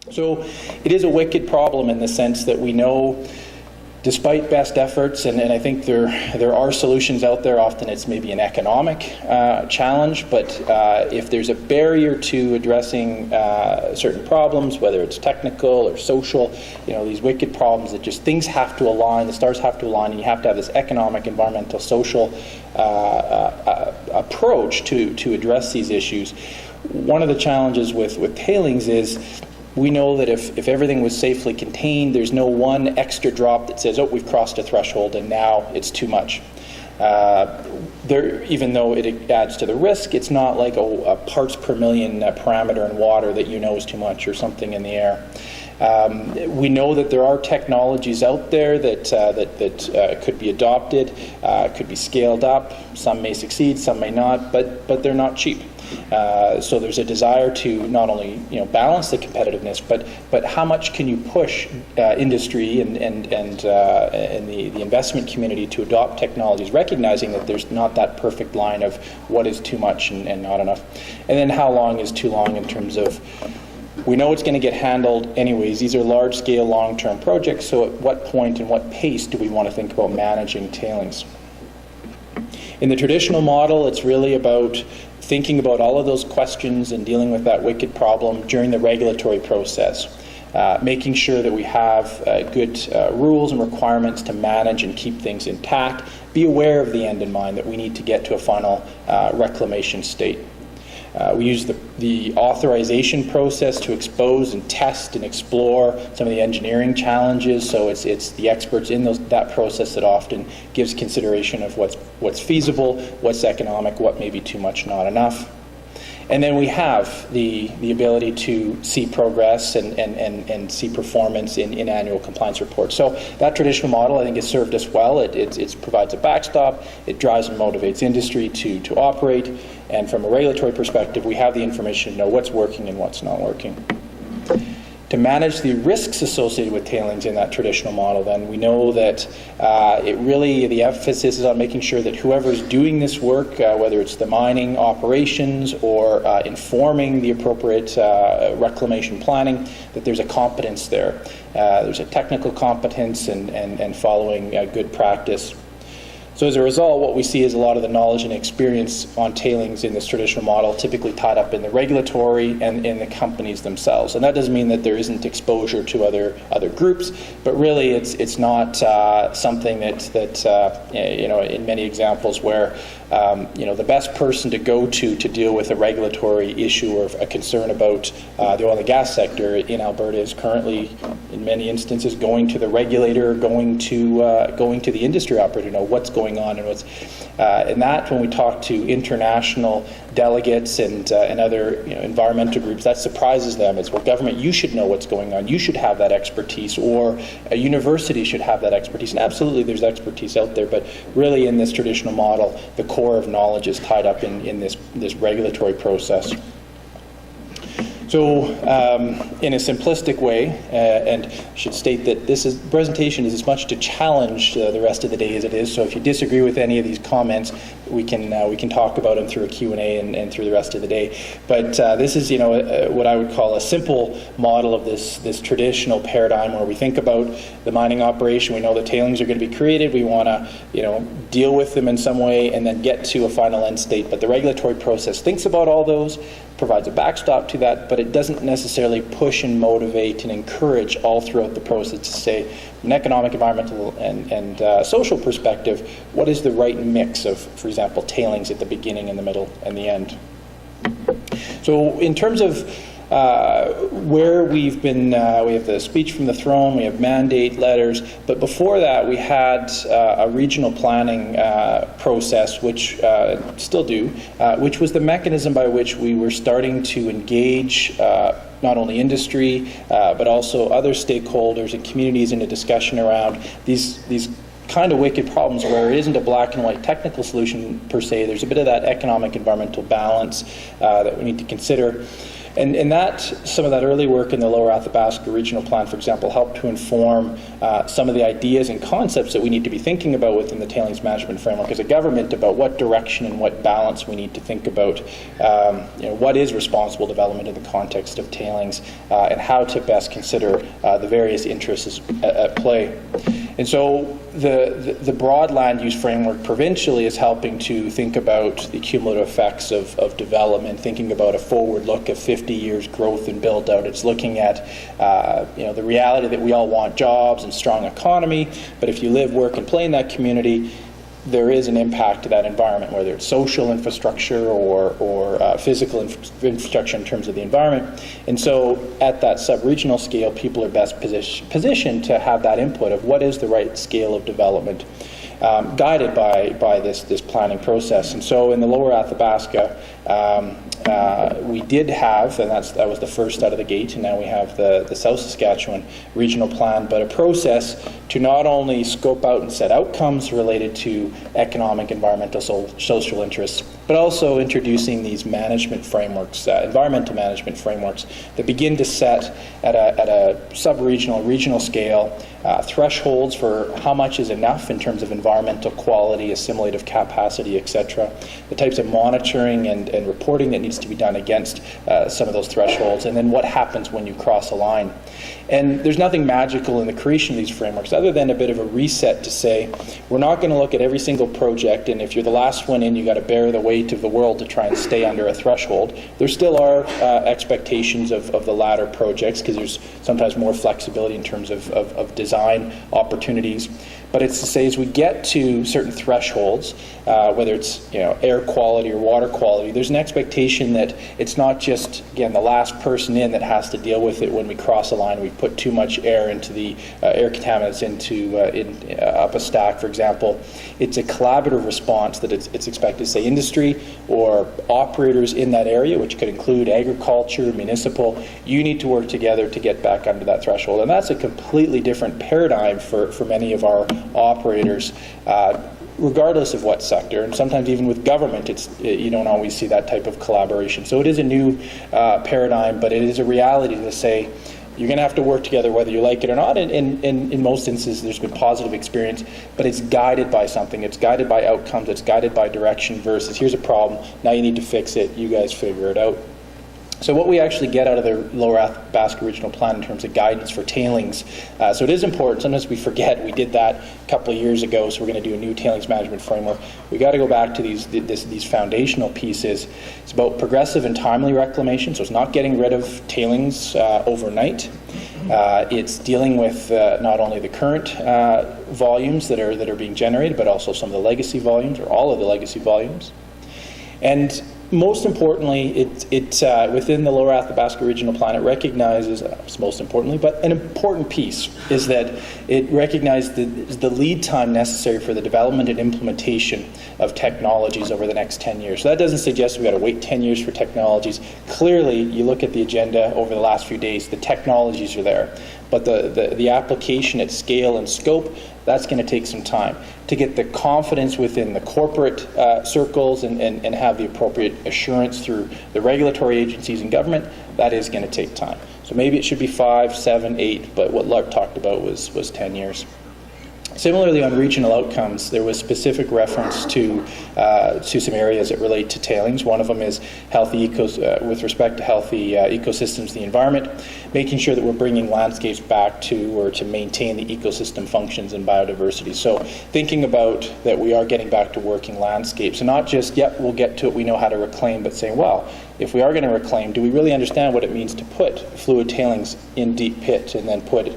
So it is a wicked problem in the sense that we know, despite best efforts, and I think there are solutions out there, often it's maybe an economic challenge, but if there's a barrier to addressing certain problems, whether it's technical or social, these wicked problems that just things have to align, the stars have to align, and you have to have this economic, environmental, social approach to address these issues. One of the challenges with tailings is we know that if everything was safely contained, there's no one extra drop that says, oh, we've crossed a threshold and now it's too much. Even though it adds to the risk, it's not like a parts per million parameter in water that is too much or something in the air. We know that there are technologies out there that could be adopted, could be scaled up. Some may succeed, some may not, but they're not cheap. So there's a desire to not only balance the competitiveness, but how much can you push industry and the investment community to adopt technologies, recognizing that there's not that perfect line of what is too much and not enough, and then how long is too long in terms of. We know it's going to get handled anyways. These are large-scale, long-term projects, so at what point and what pace do we want to think about managing tailings? In the traditional model, it's really about thinking about all of those questions and dealing with that wicked problem during the regulatory process, making sure that we have good rules and requirements to manage and keep things intact, be aware of the end in mind that we need to get to a final reclamation state. We use the authorization process to expose and test and explore some of the engineering challenges. So it's the experts in that process that often gives consideration of what's feasible, what's economic, what may be too much, not enough. And then we have the ability to see progress and see performance in annual compliance reports. So that traditional model, I think, has served us well. It provides a backstop. It drives and motivates industry to operate. And from a regulatory perspective, we have the information to know what's working and what's not working. To manage the risks associated with tailings in that traditional model, then, we know that the emphasis is on making sure that whoever's doing this work, whether it's the mining operations or informing the appropriate reclamation planning, that there's a competence there. There's a technical competence and following good practice. So as a result, what we see is a lot of the knowledge and experience on tailings in this traditional model typically tied up in the regulatory and in the companies themselves. And that doesn't mean that there isn't exposure to other groups, but really it's not something that in many examples where the best person to go to deal with a regulatory issue or a concern about the oil and gas sector in Alberta is currently, in many instances, going to the regulator, going to the industry operator to know what's going on and what's and that when we talk to international delegates and other environmental groups, that surprises them. It's, well, government, you should know what's going on. You should have that expertise, or a university should have that expertise. And absolutely, there's expertise out there, but really in this traditional model, the core of knowledge is tied up in this regulatory process. So, in a simplistic way, and I should state that this presentation is as much to challenge the rest of the day as it is. So, if you disagree with any of these comments, we can talk about them through a Q&A and through the rest of the day. But this is, what I would call a simple model of this traditional paradigm where we think about the mining operation. We know that tailings are going to be created. We want to, deal with them in some way and then get to a final end state. But the regulatory process thinks about all those, provides a backstop to that, but it doesn't necessarily push and motivate and encourage all throughout the process to say, from an economic, environmental, and social perspective, what is the right mix of, for example, tailings at the beginning, in the middle, and the end. So in terms of where we've been, we have the speech from the throne, we have mandate letters, but before that we had a regional planning process, which still do, which was the mechanism by which we were starting to engage not only industry, but also other stakeholders and communities in a discussion around these kind of wicked problems where it isn't a black and white technical solution per se. There's a bit of that economic environmental balance that we need to consider. And some of that early work in the Lower Athabasca Regional Plan, for example, helped to inform some of the ideas and concepts that we need to be thinking about within the Tailings Management Framework as a government about what direction and what balance we need to think about, what is responsible development in the context of tailings, and how to best consider the various interests at play. And so the broad land use framework provincially is helping to think about the cumulative effects of development, thinking about a forward look of 50 years growth and build out. It's looking at the reality that we all want jobs and strong economy, but if you live, work, and play in that community, there is an impact to that environment, whether it's social infrastructure or physical infrastructure in terms of the environment. And so at that sub-regional scale, people are best positioned to have that input of what is the right scale of development, guided by this planning process. And so in the Lower Athabasca, we did have, and that was the first out of the gate, and now we have the South Saskatchewan Regional Plan, but a process to not only scope out and set outcomes related to economic, environmental, social interests, but also introducing these management frameworks, environmental management frameworks that begin to set at a sub-regional, regional scale thresholds for how much is enough in terms of environmental quality, assimilative capacity, etc., the types of monitoring and reporting that needs to be done against some of those thresholds, and then what happens when you cross a line. And there's nothing magical in the creation of these frameworks other than a bit of a reset to say, we're not going to look at every single project, and if you're the last one in, you got to bear the weight of the world to try and stay under a threshold. There still are expectations of the latter projects, because there's sometimes more flexibility in terms of design opportunities. But it's to say, as we get to certain thresholds, whether it's air quality or water quality, there's an expectation that it's not just, again, the last person in that has to deal with it when we cross a line. We put too much air into the air contaminants up a stack, for example. It's a collaborative response that it's expected, say, industry or operators in that area, which could include agriculture, municipal. You need to work together to get back under that threshold. And that's a completely different paradigm for many of our operators, regardless of what sector, and sometimes even with government, you don't always see that type of collaboration. So it is a new paradigm, but it is a reality to say you're going to have to work together whether you like it or not. In most instances, there's been positive experience, but it's guided by something. It's guided by outcomes. It's guided by direction versus here's a problem, now you need to fix it, you guys figure it out. So what we actually get out of the Lower Athabasca Regional Plan in terms of guidance for tailings, so it is important. Sometimes we forget we did that a couple of years ago, so we're going to do a new tailings management framework. We got to go back to these foundational pieces. It's about progressive and timely reclamation, so it's not getting rid of tailings overnight. It's dealing with not only the current volumes that are being generated, but also some of the legacy volumes, or all of the legacy volumes. And most importantly, it within the Lower Athabasca Regional Plan, it recognizes, most importantly, but an important piece is that it recognizes the lead time necessary for the development and implementation of technologies over the next 10 years. So that doesn't suggest we've got to wait 10 years for technologies. Clearly, you look at the agenda over the last few days, the technologies are there. But the application at scale and scope, that's going to take some time. To get the confidence within the corporate circles and have the appropriate assurance through the regulatory agencies and government, that is going to take time. So maybe it should be 5, 7, 8, but what Lark talked about was 10 years. Similarly, on regional outcomes, there was specific reference to some areas that relate to tailings. One of them is healthy with respect to healthy ecosystems, the environment, making sure that we're bringing landscapes back to or to maintain the ecosystem functions and biodiversity. So thinking about that we are getting back to working landscapes, and not just, yep, we'll get to it, we know how to reclaim, but saying, well, if we are going to reclaim, do we really understand what it means to put fluid tailings in deep pit and then put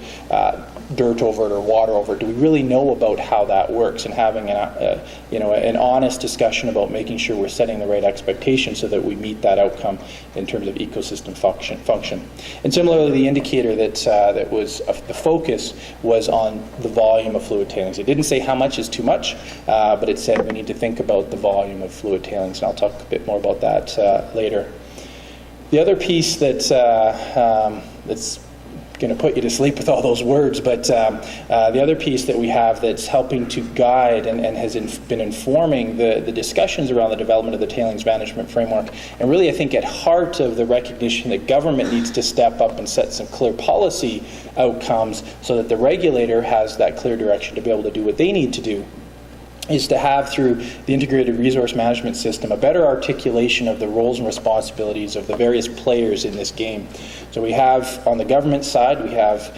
dirt over it or water over it? Do we really know about how that works, and having an honest discussion about making sure we're setting the right expectations so that we meet that outcome in terms of ecosystem function. And similarly, the indicator that was the focus was on the volume of fluid tailings. It didn't say how much is too much, but it said we need to think about the volume of fluid tailings, and I'll talk a bit more about that later. The other piece that's going to put you to sleep with all those words, but the other piece that we have that's helping to guide and has been informing the discussions around the development of the tailings management framework, and really I think at heart of the recognition that government needs to step up and set some clear policy outcomes so that the regulator has that clear direction to be able to do what they need to do, is to have, through the integrated resource management system, a better articulation of the roles and responsibilities of the various players in this game. So we have, on the government side, we have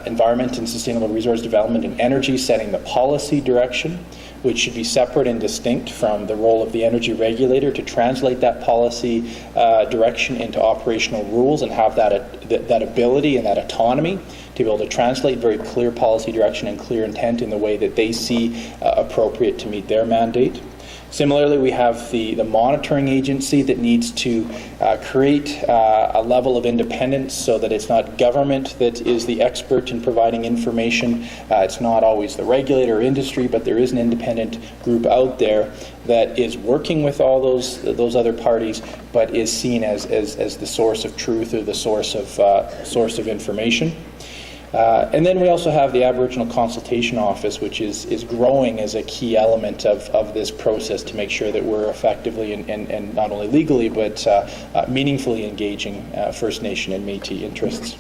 environment and sustainable resource development and energy setting the policy direction, which should be separate and distinct from the role of the energy regulator to translate that policy direction into operational rules and have that ability and that autonomy to be able to translate very clear policy direction and clear intent in the way that they see appropriate to meet their mandate. Similarly, we have the monitoring agency that needs to create a level of independence so that it's not government that is the expert in providing information. It's not always the regulator or industry, but there is an independent group out there that is working with all those other parties, but is seen as the source of truth or the source of information. And then we also have the Aboriginal Consultation Office, which is growing as a key element of this process to make sure that we're effectively and not only legally but meaningfully engaging First Nation and Métis interests.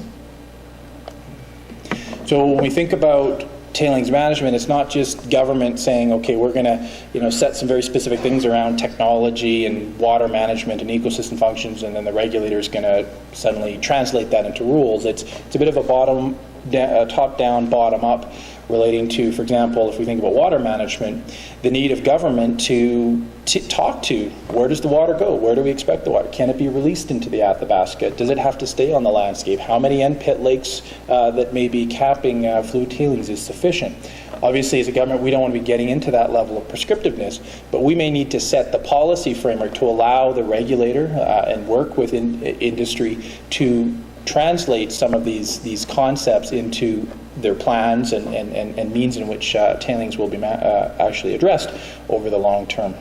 So when we think about tailings management, it's not just government saying, okay, we're going to set some very specific things around technology and water management and ecosystem functions, and then the regulator is going to suddenly translate that into rules. It's a bit of a top-down, bottom-up, relating to, for example, if we think about water management, the need of government to talk to, where does the water go? Where do we expect the water? Can it be released into the Athabasca? Does it have to stay on the landscape? How many end-pit lakes that may be capping fluid tailings is sufficient? Obviously, as a government, we don't want to be getting into that level of prescriptiveness, but we may need to set the policy framework to allow the regulator and work with industry to translate some of these concepts into their plans and means in which tailings will be actually addressed over the long term.